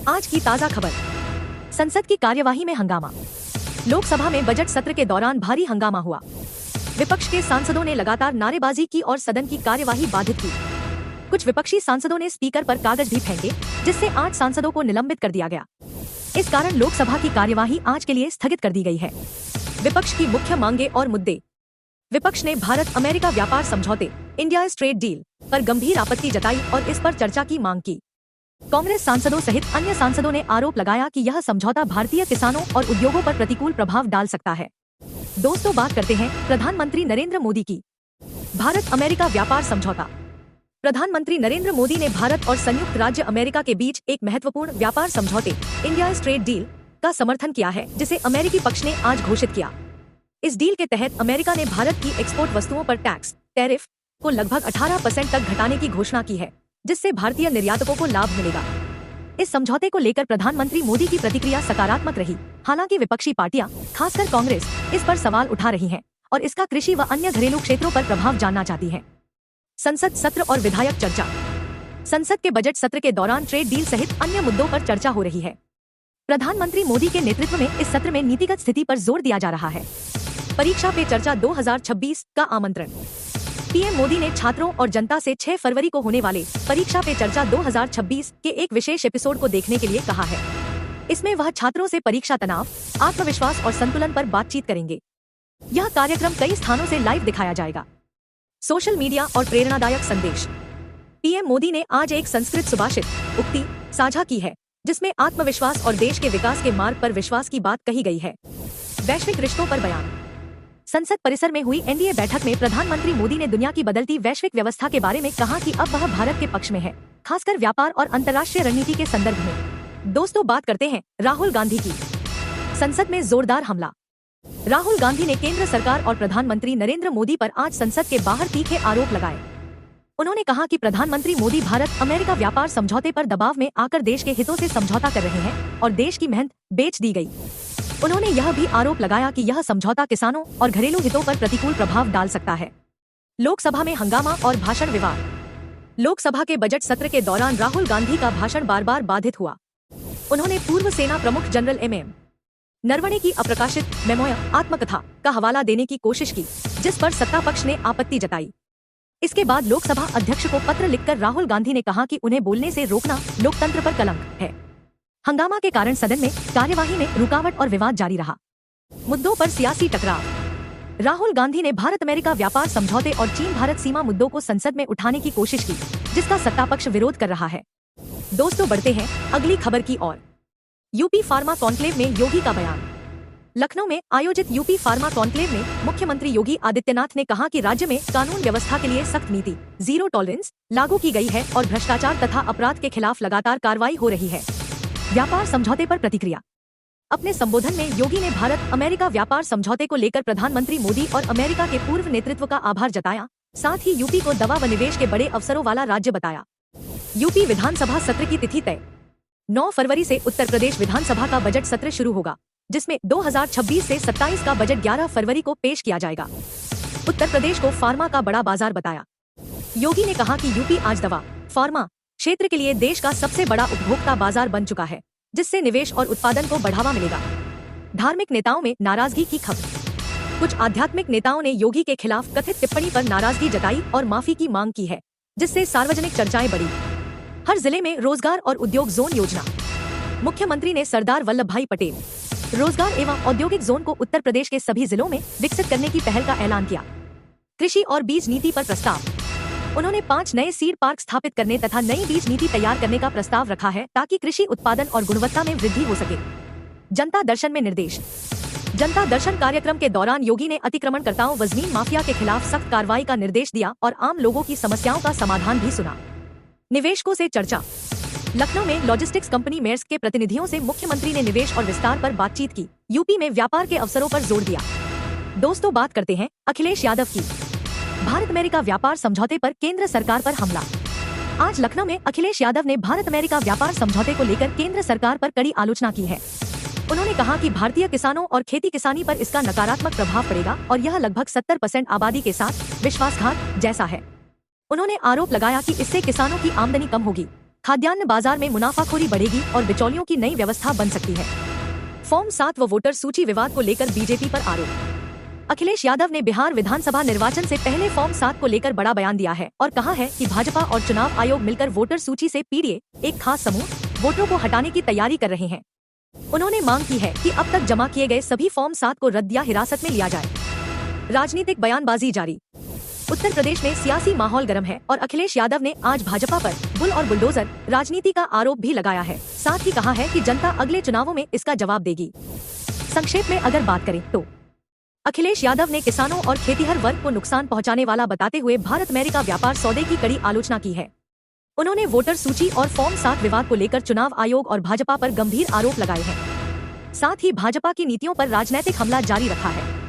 आज की ताजा खबर। संसद की कार्यवाही में हंगामा। लोकसभा में बजट सत्र के दौरान भारी हंगामा हुआ। विपक्ष के सांसदों ने लगातार नारेबाजी की और सदन की कार्यवाही बाधित की। कुछ विपक्षी सांसदों ने स्पीकर पर कागज भी फेंके, जिससे 8 सांसदों को निलंबित कर दिया गया। इस कारण लोकसभा की कार्यवाही आज के लिए स्थगित कर दी गई है। विपक्ष की मुख्य मांगे और मुद्दे। विपक्ष ने भारत अमेरिका व्यापार समझौते इंडिया ट्रेड डील पर गंभीर आपत्ति जताई और इस पर चर्चा की मांग की। कांग्रेस सांसदों सहित अन्य सांसदों ने आरोप लगाया कि यह समझौता भारतीय किसानों और उद्योगों पर प्रतिकूल प्रभाव डाल सकता है। दोस्तों, बात करते हैं प्रधानमंत्री नरेंद्र मोदी की। भारत अमेरिका व्यापार समझौता। प्रधानमंत्री नरेंद्र मोदी ने भारत और संयुक्त राज्य अमेरिका के बीच एक महत्वपूर्ण व्यापार समझौते इंडिया ट्रेड डील का समर्थन किया है, जिसे अमेरिकी पक्ष ने आज घोषित किया। इस डील के तहत अमेरिका ने भारत की एक्सपोर्ट वस्तुओं पर टैरिफ को लगभग 18% तक घटाने की घोषणा की है, जिससे भारतीय निर्यातकों को लाभ मिलेगा। इस समझौते को लेकर प्रधानमंत्री मोदी की प्रतिक्रिया सकारात्मक रही। हालांकि विपक्षी पार्टियां, खासकर कांग्रेस, इस पर सवाल उठा रही हैं और इसका कृषि व अन्य घरेलू क्षेत्रों पर प्रभाव जानना चाहती हैं। संसद सत्र और विधायक चर्चा। संसद के बजट सत्र के दौरान ट्रेड डील सहित अन्य मुद्दों पर चर्चा हो रही है। प्रधानमंत्री मोदी के नेतृत्व में इस सत्र में नीतिगत स्थिति पर जोर दिया जा रहा है। परीक्षा पे चर्चा 2026 का आमंत्रण। पीएम मोदी ने छात्रों और जनता से 6 फरवरी को होने वाले परीक्षा पे चर्चा 2026 के एक विशेष एपिसोड को देखने के लिए कहा है। इसमें वह छात्रों से परीक्षा तनाव, आत्मविश्वास और संतुलन पर बातचीत करेंगे। यह कार्यक्रम कई स्थानों से लाइव दिखाया जाएगा। सोशल मीडिया और प्रेरणादायक संदेश। पीएम मोदी ने आज एक संस्कृत सुभाषित उक्ति साझा की है, जिसमें आत्मविश्वास और देश के विकास के मार्ग पर विश्वास की बात कही गई है। वैश्विक रिश्तों पर बयान। संसद परिसर में हुई एनडीए बैठक में प्रधानमंत्री मोदी ने दुनिया की बदलती वैश्विक व्यवस्था के बारे में कहा कि अब वह भारत के पक्ष में है, खासकर व्यापार और अंतर्राष्ट्रीय रणनीति के संदर्भ में। दोस्तों, बात करते हैं राहुल गांधी की। संसद में जोरदार हमला। राहुल गांधी ने केंद्र सरकार और प्रधानमंत्री नरेंद्र मोदी पर आज संसद के बाहर तीखे आरोप लगाए। उन्होंने कहा कि प्रधानमंत्री मोदी भारत अमेरिका व्यापार समझौते पर दबाव में आकर देश के हितों से समझौता कर रहे हैं और देश की मेहनत बेच दी गई। उन्होंने यह भी आरोप लगाया कि यह समझौता किसानों और घरेलू हितों पर प्रतिकूल प्रभाव डाल सकता है। लोकसभा में हंगामा और भाषण विवाद। लोकसभा के बजट सत्र के दौरान राहुल गांधी का भाषण बार बार बाधित हुआ। उन्होंने पूर्व सेना प्रमुख जनरल एम नरवणे की अप्रकाशित मेमोया आत्मकथा का हवाला देने की कोशिश की, जिस पर सत्ता पक्ष ने आपत्ति जताई। इसके बाद लोकसभा अध्यक्ष को पत्र लिखकर राहुल गांधी ने कहा कि उन्हें बोलने से रोकना लोकतंत्र पर कलंक है। हंगामा के कारण सदन में कार्यवाही में रुकावट और विवाद जारी रहा। मुद्दों पर सियासी टकराव। राहुल गांधी ने भारत अमेरिका व्यापार समझौते और चीन भारत सीमा मुद्दों को संसद में उठाने की कोशिश की, जिसका सत्तापक्ष विरोध कर रहा है। दोस्तों, बढ़ते हैं अगली खबर की ओर। यूपी फार्मा कॉन्क्लेव में योगी का बयान। लखनऊ में आयोजित यूपी फार्मा कॉन्क्लेव में मुख्यमंत्री योगी आदित्यनाथ ने कहा कि राज्य में कानून व्यवस्था के लिए सख्त नीति जीरो टॉलरेंस लागू की गई है और भ्रष्टाचार तथा अपराध के खिलाफ लगातार कार्रवाई हो रही है। व्यापार समझौते पर प्रतिक्रिया। अपने संबोधन में योगी ने भारत अमेरिका व्यापार समझौते को लेकर प्रधानमंत्री मोदी और अमेरिका के पूर्व नेतृत्व का आभार जताया। साथ ही यूपी को दवा व निवेश के बड़े अवसरों वाला राज्य बताया। यूपी विधानसभा सत्र की तिथि तय। 9 फरवरी से उत्तर प्रदेश विधानसभा का बजट सत्र शुरू होगा, जिसमें 2026 से 27 का बजट 11 फरवरी को पेश किया जाएगा। उत्तर प्रदेश को फार्मा का बड़ा बाजार बताया। योगी ने कहा कि यूपी आज दवा, फार्मा क्षेत्र के लिए देश का सबसे बड़ा उपभोक्ता बाजार बन चुका है, जिससे निवेश और उत्पादन को बढ़ावा मिलेगा। धार्मिक नेताओं में नाराजगी की खबर। कुछ आध्यात्मिक नेताओं ने योगी के खिलाफ कथित टिप्पणी पर नाराजगी जताई और माफी की मांग की है, जिससे सार्वजनिक चर्चाएं बढ़ी। हर जिले में रोजगार और उद्योग जोन योजना। मुख्यमंत्री ने सरदार वल्लभ भाई पटेल रोजगार एवं औद्योगिक जोन को उत्तर प्रदेश के सभी जिलों में विकसित करने की पहल का ऐलान किया। कृषि और बीज नीति पर प्रस्ताव। उन्होंने 5 नए सीड पार्क स्थापित करने तथा नई बीज नीति तैयार करने का प्रस्ताव रखा है, ताकि कृषि उत्पादन और गुणवत्ता में वृद्धि हो सके। जनता दर्शन में निर्देश। जनता दर्शन कार्यक्रम के दौरान योगी ने अतिक्रमणकर्ताओं व जमीन माफिया के खिलाफ सख्त कार्रवाई का निर्देश दिया और आम लोगों की समस्याओं का समाधान भी सुना। निवेशकों से चर्चा। लखनऊ में लॉजिस्टिक्स कंपनी मेर्स्क के प्रतिनिधियों से मुख्यमंत्री ने निवेश और विस्तार पर बातचीत की। यूपी में व्यापार के अवसरों पर जोर दिया। दोस्तों, बात करते हैं अखिलेश यादव की। भारत अमेरिका व्यापार समझौते पर केंद्र सरकार पर हमला। आज लखनऊ में अखिलेश यादव ने भारत अमेरिका व्यापार समझौते को लेकर केंद्र सरकार पर कड़ी आलोचना की है। उन्होंने कहा कि भारतीय किसानों और खेती किसानी पर इसका नकारात्मक प्रभाव पड़ेगा और यह लगभग 70% आबादी के साथ विश्वासघात जैसा है। उन्होंने आरोप लगाया कि इससे किसानों की आमदनी कम होगी, खाद्यान्न बाजार में मुनाफाखोरी बढ़ेगी और बिचौलियों की नई व्यवस्था बन सकती है। फॉर्म 7 व वोटर सूची विवाद को लेकर बीजेपी पर आरोप। अखिलेश यादव ने बिहार विधानसभा निर्वाचन से पहले फॉर्म 7 को लेकर बड़ा बयान दिया है और कहा है कि भाजपा और चुनाव आयोग मिलकर वोटर सूची से पीड़ित एक खास समूह वोटरों को हटाने की तैयारी कर रहे हैं। उन्होंने मांग की है कि अब तक जमा किए गए सभी फॉर्म 7 को रद्द या हिरासत में लिया जाए। राजनीतिक बयानबाजी जारी। उत्तर प्रदेश में सियासी माहौल गर्म है और अखिलेश यादव ने आज भाजपा पर बुल और बुलडोजर राजनीति का आरोप भी लगाया है। साथ ही कहा है कि जनता अगले चुनावों में इसका जवाब देगी। संक्षेप में अगर बात करें तो अखिलेश यादव ने किसानों और खेतीहर वर्ग को नुकसान पहुंचाने वाला बताते हुए भारत अमेरिका व्यापार सौदे की कड़ी आलोचना की है। उन्होंने वोटर सूची और फॉर्म 7 विवाद को लेकर चुनाव आयोग और भाजपा पर गंभीर आरोप लगाए हैं। साथ ही भाजपा की नीतियों पर राजनीतिक हमला जारी रखा है।